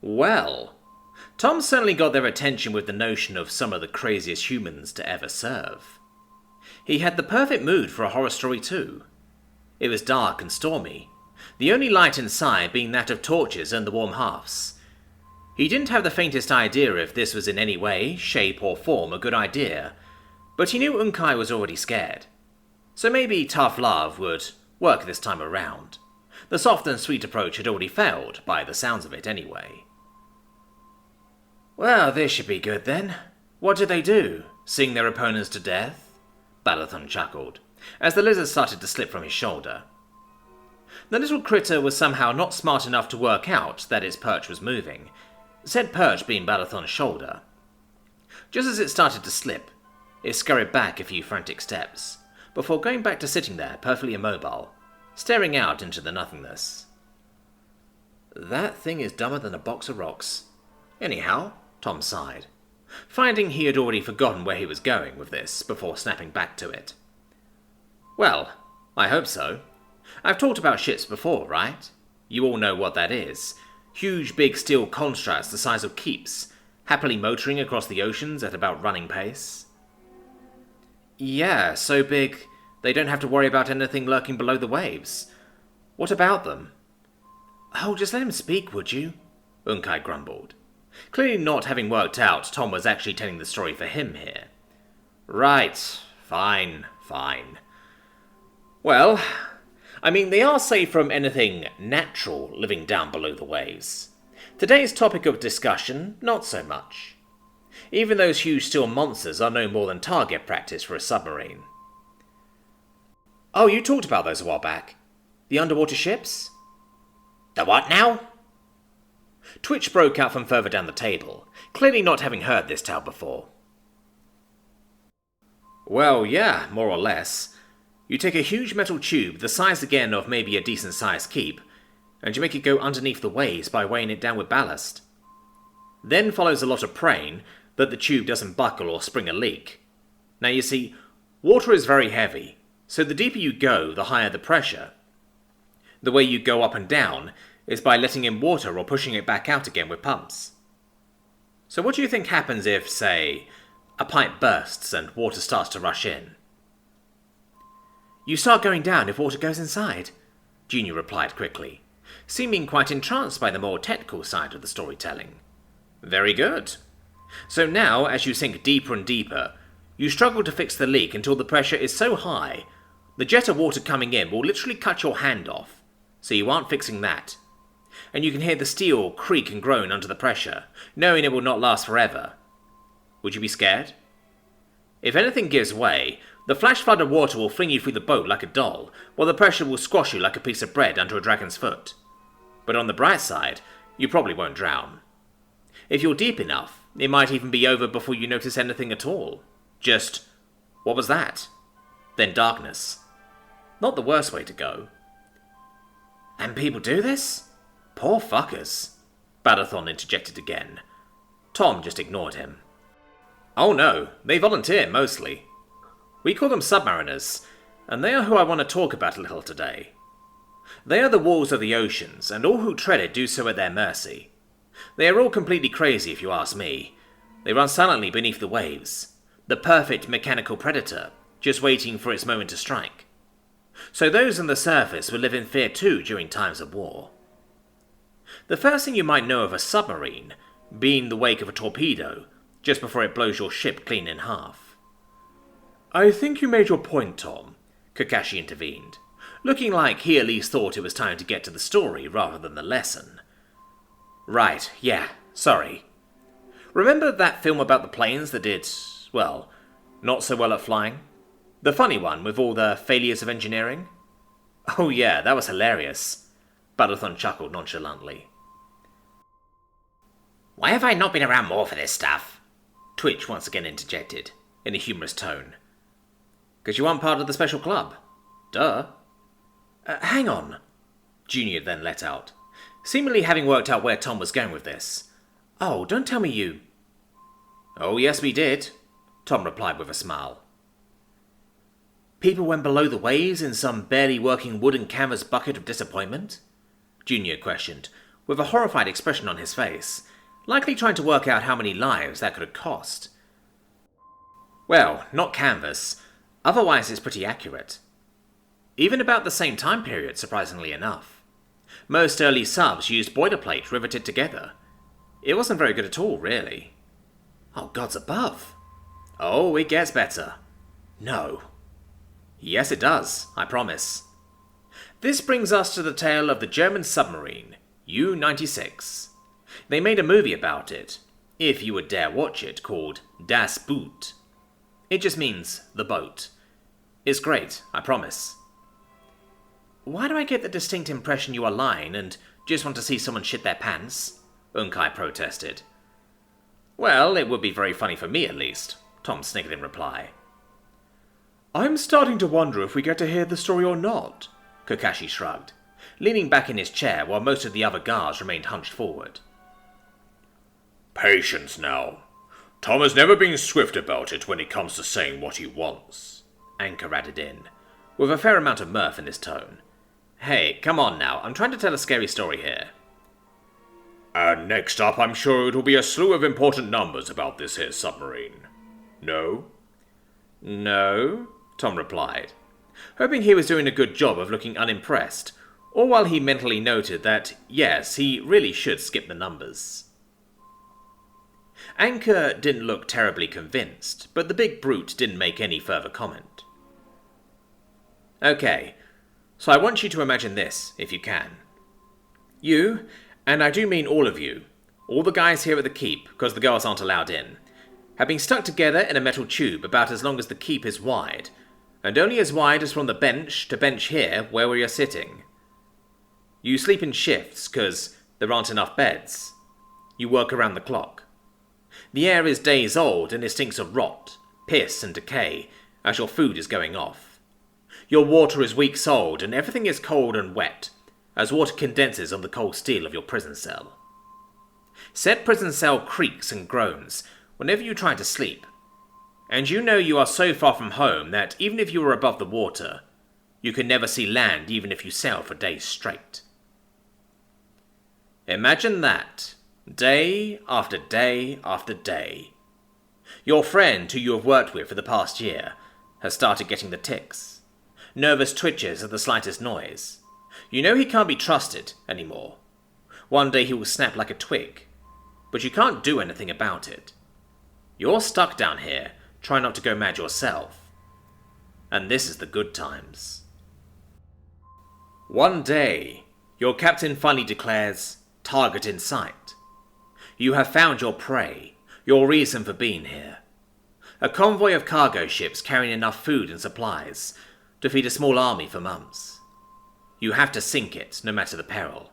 Well, Tom certainly got their attention with the notion of some of the craziest humans to ever serve. He had the perfect mood for a horror story too. It was dark and stormy, the only light in sight being that of torches and the warm hearths. He didn't have the faintest idea if this was in any way, shape or form a good idea, but he knew Unkai was already scared. So maybe tough love would work this time around. The soft and sweet approach had already failed, by the sounds of it anyway. Well, this should be good then. What did they do? Sing their opponents to death? Balathon chuckled, as the lizard started to slip from his shoulder. The little critter was somehow not smart enough to work out that its perch was moving, said perch being Balathon's shoulder. Just as it started to slip, it scurried back a few frantic steps, before going back to sitting there perfectly immobile, staring out into the nothingness. That thing is dumber than a box of rocks. Anyhow, Tom sighed, finding he had already forgotten where he was going with this before snapping back to it. Well, I hope so. I've talked about ships before, right? You all know what that is. Huge big steel constructs the size of keeps, happily motoring across the oceans at about running pace. Yeah, so big they don't have to worry about anything lurking below the waves. What about them? Oh, just let him speak, would you? Unkai grumbled. Clearly not having worked out Tom was actually telling the story for him here. Right, fine. Well, I mean, they are safe from anything natural living down below the waves. Today's topic of discussion, not so much. Even those huge steel monsters are no more than target practice for a submarine. Oh, you talked about those a while back. The underwater ships? The what now? Twitch broke out from further down the table, clearly not having heard this tale before. Well, yeah, more or less. You take a huge metal tube the size again of maybe a decent-sized keep, and you make it go underneath the waves by weighing it down with ballast. Then follows a lot of praying that the tube doesn't buckle or spring a leak. Now you see, water is very heavy, so the deeper you go, the higher the pressure. The way you go up and down is by letting in water or pushing it back out again with pumps. So what do you think happens if, say, a pipe bursts and water starts to rush in? You start going down if water goes inside, Junior replied quickly, seeming quite entranced by the more technical side of the storytelling. Very good. So now, as you sink deeper and deeper, you struggle to fix the leak until the pressure is so high, the jet of water coming in will literally cut your hand off, so you aren't fixing that. And you can hear the steel creak and groan under the pressure, knowing it will not last forever. Would you be scared? If anything gives way, the flash flood of water will fling you through the boat like a doll, while the pressure will squash you like a piece of bread under a dragon's foot. But on the bright side, you probably won't drown. If you're deep enough, it might even be over before you notice anything at all. Just, what was that? Then darkness. Not the worst way to go. And people do this? Poor fuckers. Badathon interjected again. Tom just ignored him. Oh no, they volunteer mostly. We call them submariners, and they are who I want to talk about a little today. They are the walls of the oceans, and all who tread it do so at their mercy. They are all completely crazy if you ask me. They run silently beneath the waves. The perfect mechanical predator, just waiting for its moment to strike. So those on the surface will live in fear too during times of war. The first thing you might know of a submarine being the wake of a torpedo, just before it blows your ship clean in half. I think you made your point, Tom, Kakashi intervened, looking like he at least thought it was time to get to the story rather than the lesson. Right, yeah, sorry. Remember that film about the planes that did, well, not so well at flying? The funny one with all the failures of engineering? Oh yeah, that was hilarious. Balathon chuckled nonchalantly. Why have I not been around more for this stuff? Twitch once again interjected, in a humorous tone. 'Cause you aren't part of the special club. Duh. Hang on, Junior then let out, seemingly having worked out where Tom was going with this. Oh, don't tell me you... Oh, yes we did, Tom replied with a smile. People went below the waves in some barely working wooden canvas bucket of disappointment? Junior questioned, with a horrified expression on his face, likely trying to work out how many lives that could have cost. Well, not canvas, otherwise it's pretty accurate. Even about the same time period, surprisingly enough. Most early subs used boilerplate riveted together. It wasn't very good at all, really. Oh, gods above. Oh, it gets better. No. Yes, it does, I promise. This brings us to the tale of the German submarine, U-96. They made a movie about it, if you would dare watch it, called Das Boot. It just means the boat. It's great, I promise. Why do I get the distinct impression you are lying and just want to see someone shit their pants? Unkai protested. Well, it would be very funny for me at least, Tom sniggered in reply. I'm starting to wonder if we get to hear the story or not, Kakashi shrugged, leaning back in his chair while most of the other guards remained hunched forward. Patience now. Tom has never been swift about it when it comes to saying what he wants, Anchor added in, with a fair amount of mirth in his tone. Hey, come on now, I'm trying to tell a scary story here. And next up, I'm sure it'll be a slew of important numbers about this here submarine. No? No, Tom replied, hoping he was doing a good job of looking unimpressed, all while he mentally noted that, yes, he really should skip the numbers. Anchor didn't look terribly convinced, but the big brute didn't make any further comment. Okay, so I want you to imagine this, if you can. You, and I do mean all of you, all the guys here at the keep, because the girls aren't allowed in, have been stuck together in a metal tube about as long as the keep is wide, and only as wide as from the bench to bench here where we are sitting. You sleep in shifts, because there aren't enough beds. You work around the clock. The air is days old and it stinks of rot, piss and decay as your food is going off. Your water is weeks old and everything is cold and wet, as water condenses on the cold steel of your prison cell. Said prison cell creaks and groans whenever you try to sleep, and you know you are so far from home that even if you are above the water, you can never see land even if you sail for days straight. Imagine that, day after day after day. Your friend who you have worked with for the past year has started getting the tics. Nervous twitches at the slightest noise. You know he can't be trusted anymore. One day he will snap like a twig, but you can't do anything about it. You're stuck down here, trying not to go mad yourself. And this is the good times. One day, your captain finally declares, "Target in sight." You have found your prey, your reason for being here. A convoy of cargo ships carrying enough food and supplies to feed a small army for months. You have to sink it, no matter the peril.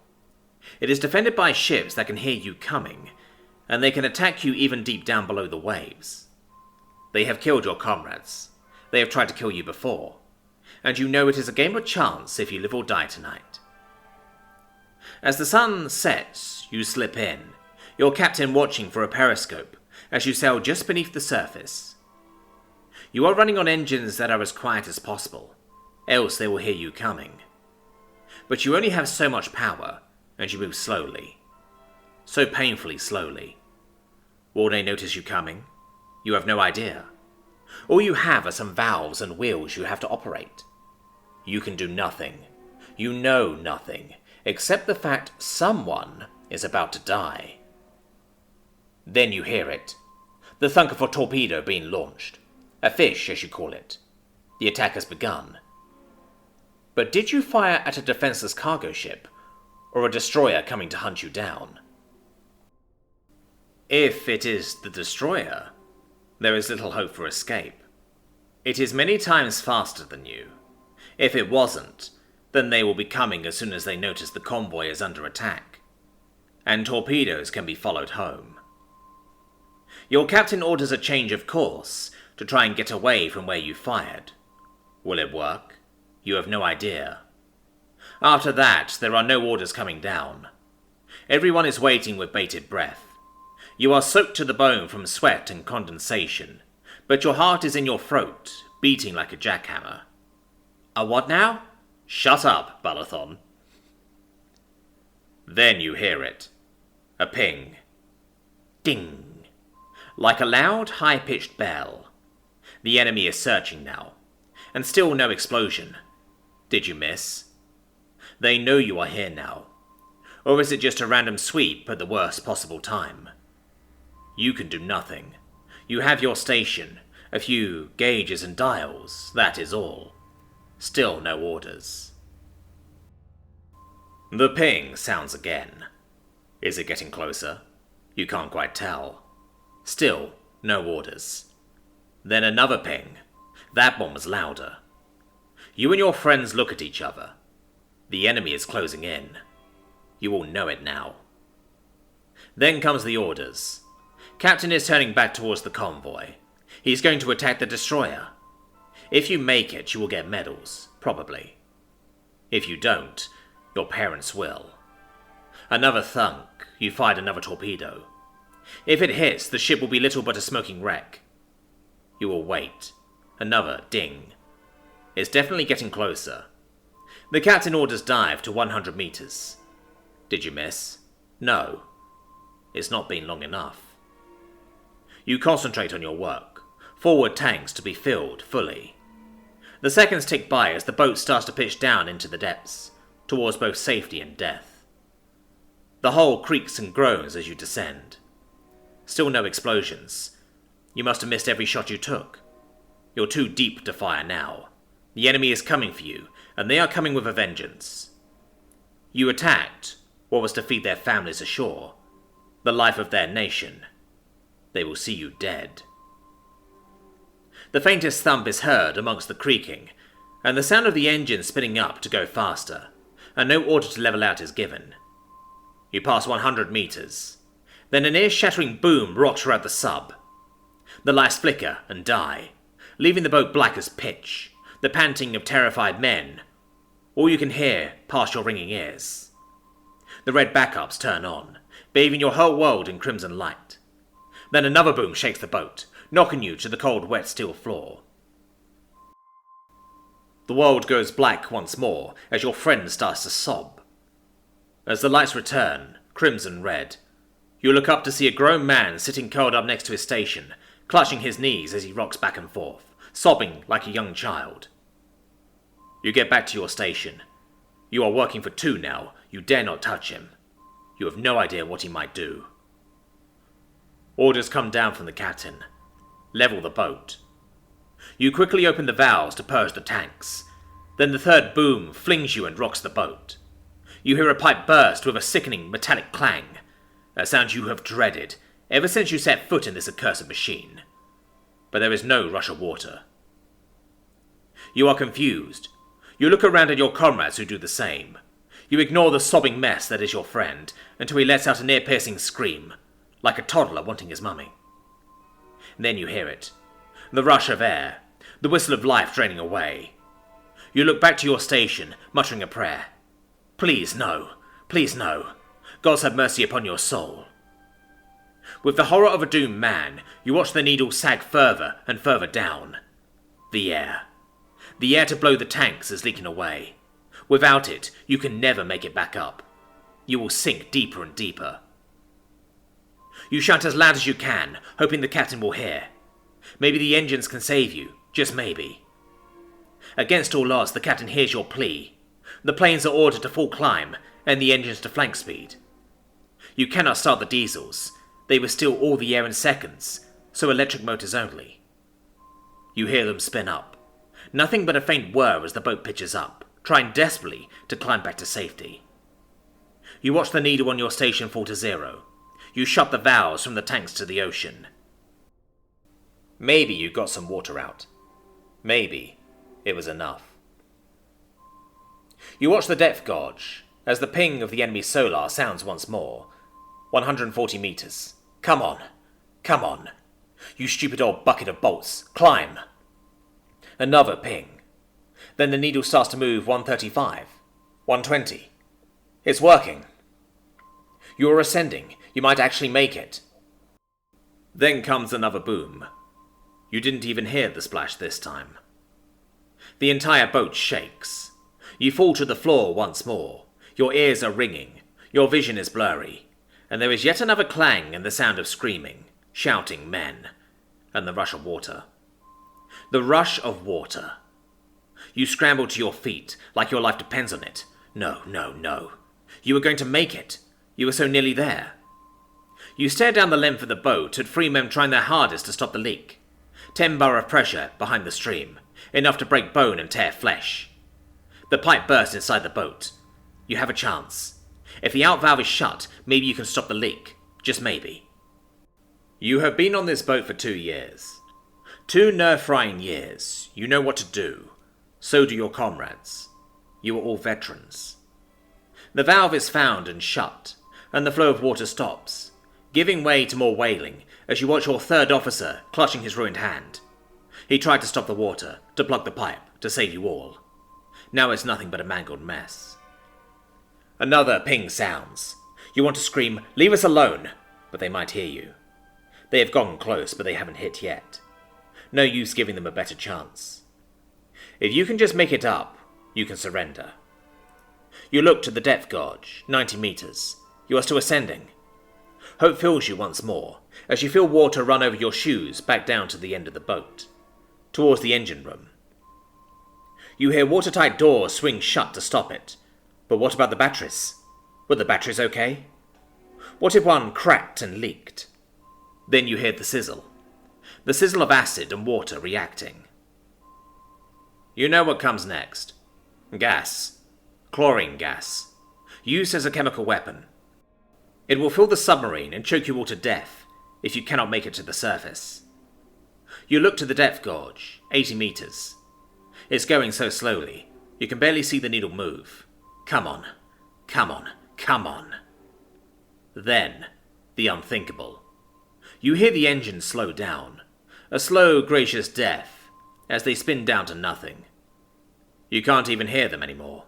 It is defended by ships that can hear you coming, and they can attack you even deep down below the waves. They have killed your comrades. They have tried to kill you before, and you know it is a game of chance if you live or die tonight. As the sun sets, you slip in, your captain watching for a periscope as you sail just beneath the surface. You are running on engines that are as quiet as possible, else they will hear you coming. But you only have so much power, and you move slowly. So painfully slowly. Will they notice you coming? You have no idea. All you have are some valves and wheels you have to operate. You can do nothing. You know nothing, except the fact someone is about to die. Then you hear it. The thunk of a torpedo being launched. A fish, as you call it. The attack has begun. But did you fire at a defenseless cargo ship, or a destroyer coming to hunt you down? If it is the destroyer, there is little hope for escape. It is many times faster than you. If it wasn't, then they will be coming as soon as they notice the convoy is under attack, and torpedoes can be followed home. Your captain orders a change of course to try and get away from where you fired. Will it work? You have no idea. After that, there are no orders coming down. Everyone is waiting with bated breath. You are soaked to the bone from sweat and condensation, but your heart is in your throat, beating like a jackhammer. A what now? Shut up, Balathon. Then you hear it. A ping. Ding. Like a loud, high-pitched bell. The enemy is searching now. And still no explosion. Did you miss? They know you are here now. Or is it just a random sweep at the worst possible time? You can do nothing. You have your station, a few gauges and dials, that is all. Still no orders. The ping sounds again. Is it getting closer? You can't quite tell. Still no orders. Then another ping. That one was louder. You and your friends look at each other. The enemy is closing in. You all know it now. Then comes the orders. Captain is turning back towards the convoy. He's going to attack the destroyer. If you make it, you will get medals, probably. If you don't, your parents will. Another thunk, you fired another torpedo. If it hits, the ship will be little but a smoking wreck. You will wait. Another ding. It's definitely getting closer. The captain orders dive to 100 meters. Did you miss? No. It's not been long enough. You concentrate on your work. Forward tanks to be filled fully. The seconds tick by as the boat starts to pitch down into the depths, towards both safety and death. The hull creaks and groans as you descend. Still no explosions. You must have missed every shot you took. You're too deep to fire now. The enemy is coming for you, and they are coming with a vengeance. You attacked what was to feed their families ashore, the life of their nation. They will see you dead. The faintest thump is heard amongst the creaking, and the sound of the engine spinning up to go faster, and no order to level out is given. You pass 100 meters. Then an ear-shattering boom rocks throughout the sub. The lights flicker and die, leaving the boat black as pitch, the panting of terrified men. All you can hear past your ringing ears. The red backups turn on, bathing your whole world in crimson light. Then another boom shakes the boat, knocking you to the cold, wet steel floor. The world goes black once more as your friend starts to sob. As the lights return, crimson red, you look up to see a grown man sitting curled up next to his station, clutching his knees as he rocks back and forth, sobbing like a young child. You get back to your station. You are working for two now. You dare not touch him. You have no idea what he might do. Orders come down from the captain. Level the boat. You quickly open the valves to purge the tanks. Then the third boom flings you and rocks the boat. You hear a pipe burst with a sickening metallic clang, a sound you have dreaded ever since you set foot in this accursed machine. But there is no rush of water. You are confused. You look around at your comrades who do the same. You ignore the sobbing mess that is your friend until he lets out an ear-piercing scream, like a toddler wanting his mummy. Then you hear it. The rush of air, the whistle of life draining away. You look back to your station, muttering a prayer. Please no, please no. Gods have mercy upon your soul. With the horror of a doomed man, you watch the needle sag further and further down. The air. The air to blow the tanks is leaking away. Without it, you can never make it back up. You will sink deeper and deeper. You shout as loud as you can, hoping the captain will hear. Maybe the engines can save you, just maybe. Against all odds, the captain hears your plea. The planes are ordered to full climb, and the engines to flank speed. You cannot start the diesels. They will steal all the air in seconds, so electric motors only. You hear them spin up. Nothing but a faint whir as the boat pitches up, trying desperately to climb back to safety. You watch the needle on your station fall to zero. You shut the valves from the tanks to the ocean. Maybe you got some water out. Maybe it was enough. You watch the depth gauge as the ping of the enemy solar sounds once more. 140 meters. Come on. Come on. You stupid old bucket of bolts. Climb. Another ping. Then the needle starts to move 135. 120. It's working. You are ascending. You might actually make it. Then comes another boom. You didn't even hear the splash this time. The entire boat shakes. You fall to the floor once more. Your ears are ringing. Your vision is blurry, and there is yet another clang and the sound of screaming, shouting men, and the rush of water. The rush of water. You scramble to your feet like your life depends on it. No, no, no. You were going to make it. You were so nearly there. You stare down the length of the boat at 3 men trying their hardest to stop the leak. 10 bar of pressure behind the stream, enough to break bone and tear flesh. The pipe bursts inside the boat. You have a chance. If the out valve is shut, maybe you can stop the leak. Just maybe. You have been on this boat for 2 years. 2 nerve-frying years. You know what to do. So do your comrades. You are all veterans. The valve is found and shut, and the flow of water stops, giving way to more wailing as you watch your 3rd officer clutching his ruined hand. He tried to stop the water, to plug the pipe, to save you all. Now it's nothing but a mangled mess. Another ping sounds. You want to scream, "Leave us alone!" but they might hear you. They have gone close, but they haven't hit yet. No use giving them a better chance. If you can just make it up, you can surrender. You look to the depth gauge, 90 meters. You are still ascending. Hope fills you once more, as you feel water run over your shoes back down to the end of the boat, towards the engine room. You hear watertight doors swing shut to stop it. But what about the batteries? Were the batteries okay? What if one cracked and leaked? Then you hear the sizzle. The sizzle of acid and water reacting. You know what comes next. Gas. Chlorine gas. Used as a chemical weapon. It will fill the submarine and choke you all to death if you cannot make it to the surface. You look to the depth gauge, 80 meters. It's going so slowly, you can barely see the needle move. Come on, come on, come on. Then, the unthinkable. You hear the engine slow down, a slow, gracious death, as they spin down to nothing. You can't even hear them anymore.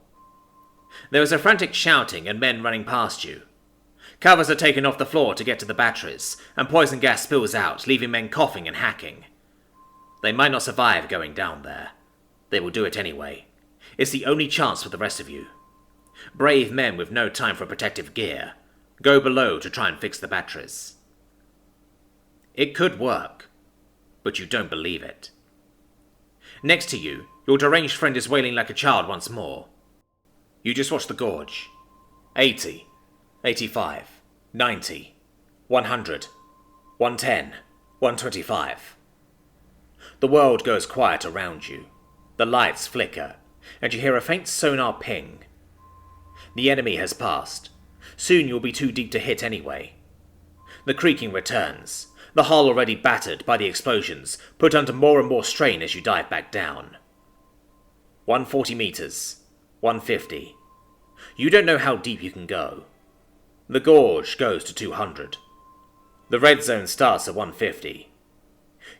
There is a frantic shouting and men running past you. Covers are taken off the floor to get to the batteries, and poison gas spills out, leaving men coughing and hacking. They might not survive going down there. They will do it anyway. It's the only chance for the rest of you. Brave men with no time for protective gear go below to try and fix the batteries. It could work, but you don't believe it. Next to you, your deranged friend is wailing like a child once more. You just watch the gorge. 80, 85, 90, 100, 110, 125. The world goes quiet around you. The lights flicker, and you hear a faint sonar ping. The enemy has passed. Soon you'll be too deep to hit anyway. The creaking returns, the hull already battered by the explosions, put under more and more strain as you dive back down. 140 meters, 150. You don't know how deep you can go. The gorge goes to 200. The red zone starts at 150.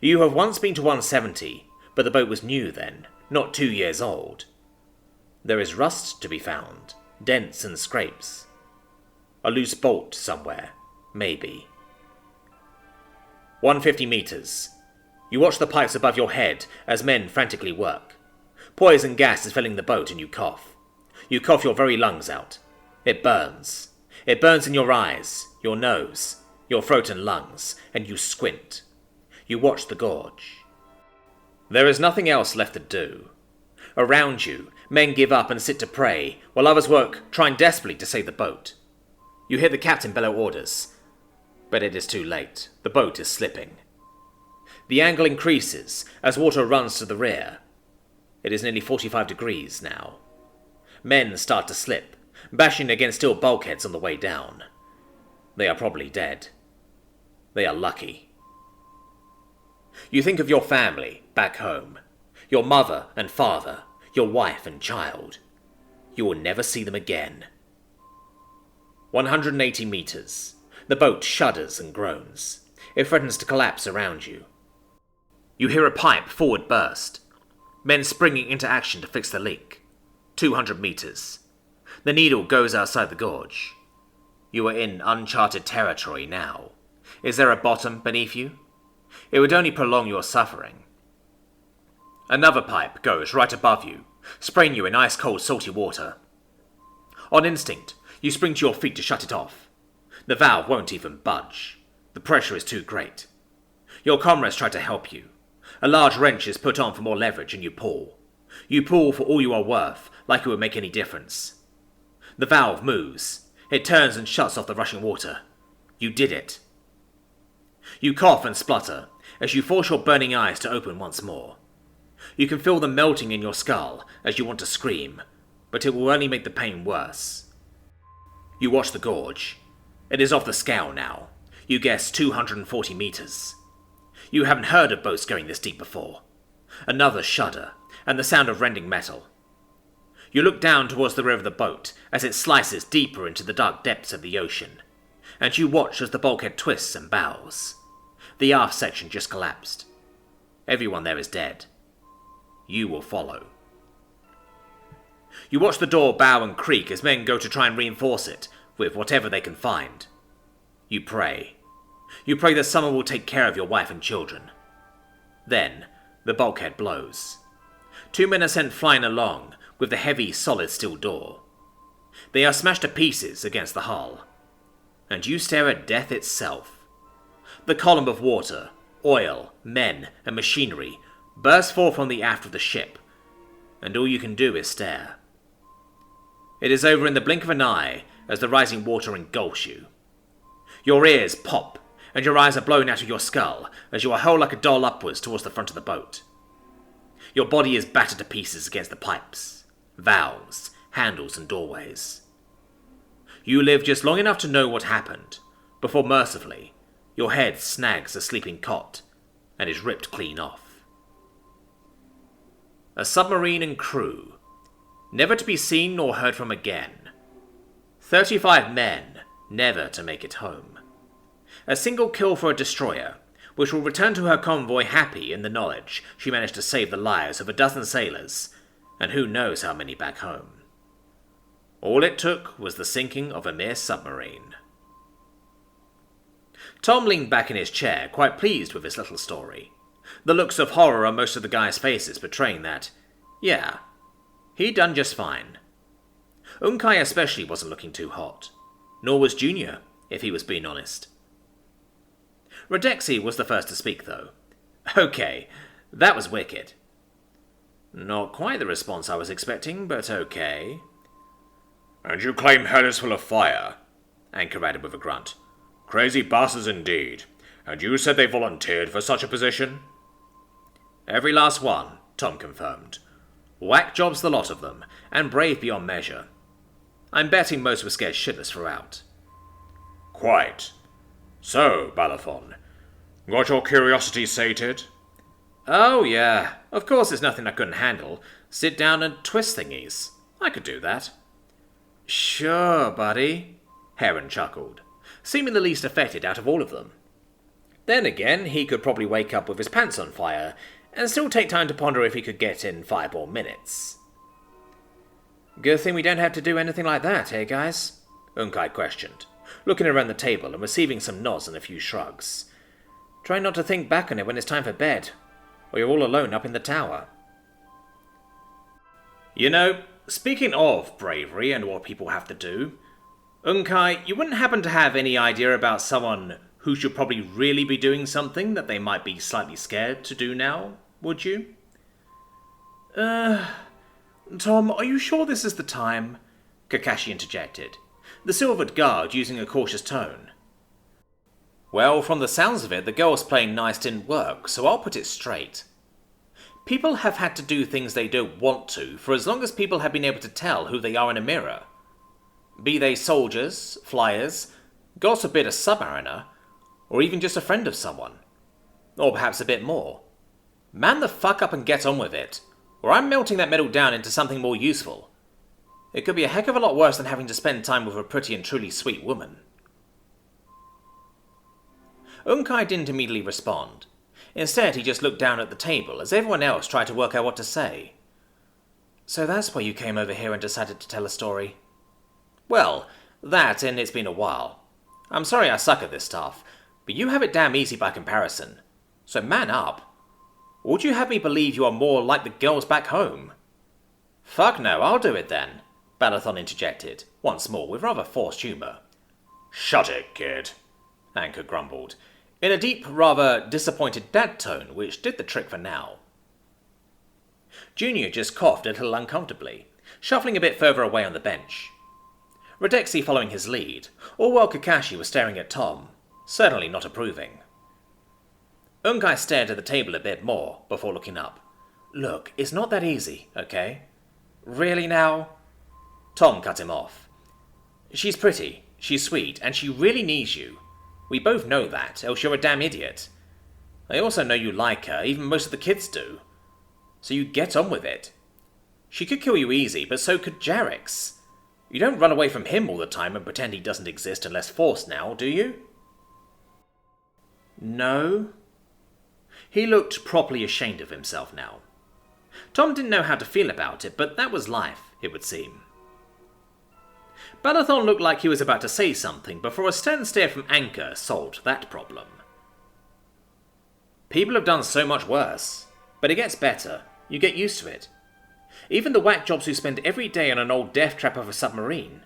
You have once been to 170, but the boat was new then, not 2 years old. There is rust to be found, dents and scrapes. A loose bolt somewhere, maybe. 150 meters. You watch the pipes above your head as men frantically work. Poison gas is filling the boat and you cough. You cough your very lungs out. It burns. It burns in your eyes, your nose, your throat and lungs, and you squint. You watch the gorge. There is nothing else left to do. Around you, men give up and sit to pray, while others work, trying desperately to save the boat. You hear the captain bellow orders, but it is too late. The boat is slipping. The angle increases as water runs to the rear. It is nearly 45 degrees now. Men start to slip, bashing against steel bulkheads on the way down. They are probably dead. They are lucky. You think of your family back home, your mother and father, your wife and child. You will never see them again. 180 meters. The boat shudders and groans. It threatens to collapse around you. You hear a pipe forward burst. Men springing into action to fix the leak. 200 meters. The needle goes outside the gorge. You are in uncharted territory now. Is there a bottom beneath you? It would only prolong your suffering. Another pipe goes right above you, spraying you in ice-cold salty water. On instinct, You spring to your feet to shut it off. The valve won't even budge. The pressure is too great. Your comrades try to help you. A large wrench is put on for more leverage and you pull. You pull for all you are worth, like it would make any difference. The valve moves. It turns and shuts off the rushing water. You did it. You cough and splutter as you force your burning eyes to open once more. You can feel them melting in your skull as you want to scream, but it will only make the pain worse. You watch the gorge. It is off the scale now. You guess 240 meters. You haven't heard of boats going this deep before. Another shudder, and the sound of rending metal. You look down towards the rear of the boat as it slices deeper into the dark depths of the ocean, and you watch as the bulkhead twists and bows. The aft section just collapsed. Everyone there is dead. You will follow. You watch the door bow and creak as men go to try and reinforce it with whatever they can find. You pray. You pray that someone will take care of your wife and children. Then, the bulkhead blows. 2 men are sent flying along with the heavy, solid steel door. They are smashed to pieces against the hull. And you stare at death itself. The column of water, oil, men, and machinery bursts forth from the aft of the ship, and all you can do is stare. It is over in the blink of an eye as the rising water engulfs you. Your ears pop, and your eyes are blown out of your skull as you are hurled like a doll upwards towards the front of the boat. Your body is battered to pieces against the pipes, valves, handles, and doorways. You live just long enough to know what happened, before mercifully, your head snags a sleeping cot and is ripped clean off. A submarine and crew, never to be seen nor heard from again. 35 men, never to make it home. A single kill for a destroyer, which will return to her convoy happy in the knowledge she managed to save the lives of a dozen sailors, and who knows how many back home. All it took was the sinking of a mere submarine. Tom leaned back in his chair, quite pleased with his little story. The looks of horror on most of the guys' faces betraying that, yeah, he'd done just fine. Unkai especially wasn't looking too hot, nor was Junior, if he was being honest. Radexi was the first to speak, though. Okay, that was wicked. Not quite the response I was expecting, but okay. And you claim hell is full of fire, Anchor added with a grunt. Crazy bastards indeed. And you said they volunteered for such a position? Every last one, Tom confirmed. Whack jobs the lot of them, and brave beyond measure. I'm betting most were scared shitless throughout. Quite. So, Balathon, got your curiosity sated? Oh, yeah. Of course it's nothing I couldn't handle. Sit down and twist thingies. I could do that. Sure, buddy, Heron chuckled, seeming the least affected out of all of them. Then again, he could probably wake up with his pants on fire, and still take time to ponder if he could get in 5 more minutes. Good thing we don't have to do anything like that, eh, guys? Unkai questioned, looking around the table and receiving some nods and a few shrugs. Try not to think back on it when it's time for bed, or you're all alone up in the tower. You know, speaking of bravery and what people have to do, Unkai, you wouldn't happen to have any idea about someone who should probably really be doing something that they might be slightly scared to do now, would you? Tom, are you sure this is the time? Kakashi interjected, the silvered guard using a cautious tone. Well, from the sounds of it, the girls playing nice didn't work, so I'll put it straight. People have had to do things they don't want to for as long as people have been able to tell who they are in a mirror. Be they soldiers, flyers, God forbid a submariner, or even just a friend of someone. Or perhaps a bit more. Man the fuck up and get on with it, or I'm melting that metal down into something more useful. It could be a heck of a lot worse than having to spend time with a pretty and truly sweet woman. Unkai didn't immediately respond. Instead, he just looked down at the table as everyone else tried to work out what to say. So that's why you came over here and decided to tell a story? Well, that and it's been a while. I'm sorry I suck at this stuff, but you have it damn easy by comparison. So man up. Or would you have me believe you are more like the girls back home? Fuck no, I'll do it then. Balathon interjected, once more with rather forced humour. Shut it, kid, Anchor grumbled, in a deep, rather disappointed dad tone which did the trick for now. Junior just coughed a little uncomfortably, shuffling a bit further away on the bench. Redexi following his lead, all while Kakashi was staring at Tom, certainly not approving. Unkai stared at the table a bit more before looking up. Look, it's not that easy, okay? Really now? Tom cut him off. She's pretty, she's sweet, and she really needs you. We both know that, else you're a damn idiot. I also know you like her, even most of the kids do. So you get on with it. She could kill you easy, but so could Jarrex. You don't run away from him all the time and pretend he doesn't exist unless forced now, do you? No. He looked properly ashamed of himself now. Tom didn't know how to feel about it, but that was life, it would seem. Balathon looked like he was about to say something before a stern stare from Anchor solved that problem. People have done so much worse, but it gets better. You get used to it. Even the whack jobs who spend every day on an old death trap of a submarine.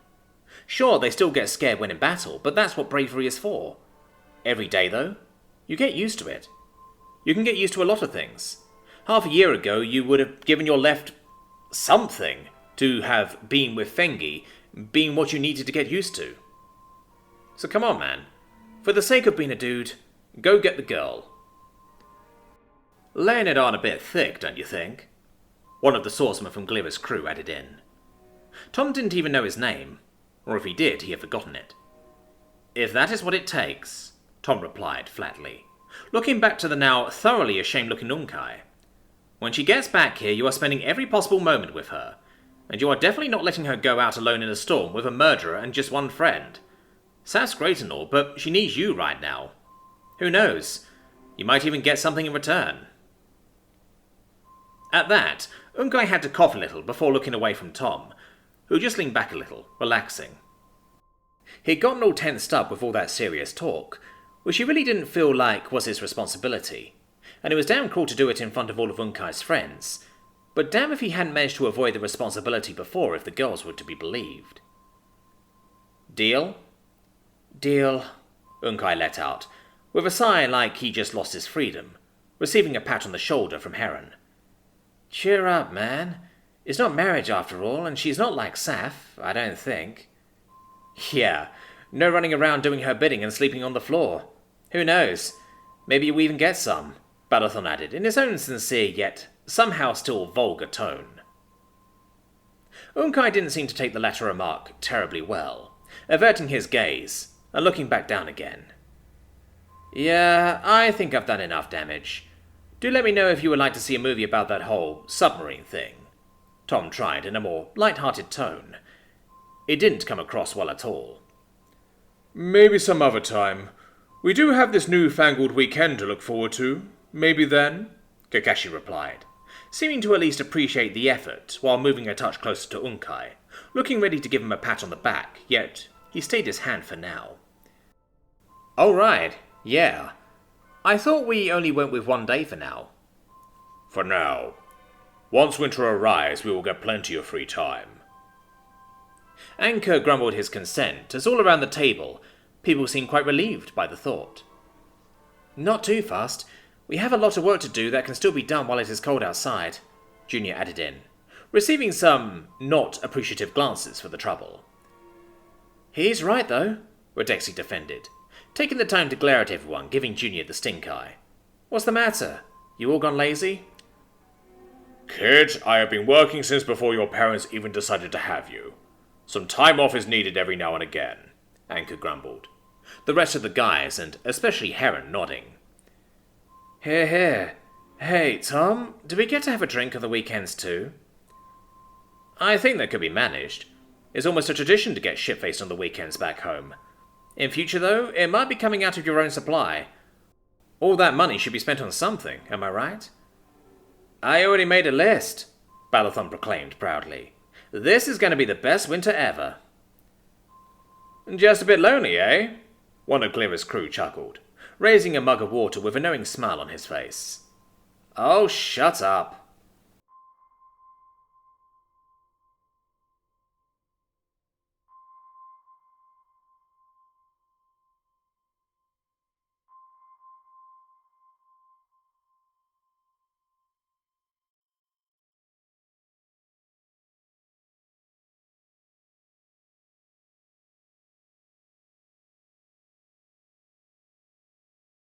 Sure, they still get scared when in battle, but that's what bravery is for. Every day, though, you get used to it. You can get used to a lot of things. Half a year ago, you would have given your left something to have been with Fengi, being what you needed to get used to. So come on, man. For the sake of being a dude, go get the girl. Laying it on a bit thick, don't you think? One of the swordsmen from Glira's crew added in. Tom didn't even know his name, or if he did, he had forgotten it. If that is what it takes, Tom replied flatly, looking back to the now thoroughly ashamed-looking Unkai. When she gets back here, you are spending every possible moment with her, and you are definitely not letting her go out alone in a storm with a murderer and just one friend. Sounds great and all, but she needs you right now. Who knows? You might even get something in return. At that, Unkai had to cough a little before looking away from Tom, who just leaned back a little, relaxing. He'd gotten all tensed up with all that serious talk, which he really didn't feel like was his responsibility, and it was damn cruel to do it in front of all of Unkai's friends, but damn if he hadn't managed to avoid the responsibility before if the girls were to be believed. Deal? Deal, Unkai let out, with a sigh like he just lost his freedom, receiving a pat on the shoulder from Heron. Cheer up, man. It's not marriage after all, and she's not like Saf, I don't think. Yeah, no running around doing her bidding and sleeping on the floor. Who knows? Maybe you even get some, Balathon added, in his own sincere yet somehow still vulgar tone. Unkai didn't seem to take the latter remark terribly well, averting his gaze and looking back down again. Yeah, I think I've done enough damage. Do let me know if you would like to see a movie about that whole submarine thing, Tom tried in a more light-hearted tone. It didn't come across well at all. Maybe some other time. We do have this newfangled weekend to look forward to. Maybe then, Kakashi replied, seeming to at least appreciate the effort while moving a touch closer to Unkai, looking ready to give him a pat on the back, yet he stayed his hand for now. All right, yeah. I thought we only went with one day for now. For now. Once winter arrives, we will get plenty of free time. Anchor grumbled his consent, as all around the table, people seemed quite relieved by the thought. Not too fast. We have a lot of work to do that can still be done while it is cold outside, Junior added in, receiving some not appreciative glances for the trouble. He's right, though, Redexi defended, taking the time to glare at everyone, giving Junior the stink eye. What's the matter? You all gone lazy? Kid, I have been working since before your parents even decided to have you. Some time off is needed every now and again, Anchor grumbled, the rest of the guys, and especially Heron, nodding. Hear, hear. Hey, Tom, do we get to have a drink on the weekends too? I think that could be managed. It's almost a tradition to get shit-faced on the weekends back home. In future, though, it might be coming out of your own supply. All that money should be spent on something, am I right? I already made a list, Balathon proclaimed proudly. This is going to be the best winter ever. Just a bit lonely, eh? One of Glira's crew chuckled, raising a mug of water with a knowing smile on his face. Oh, shut up,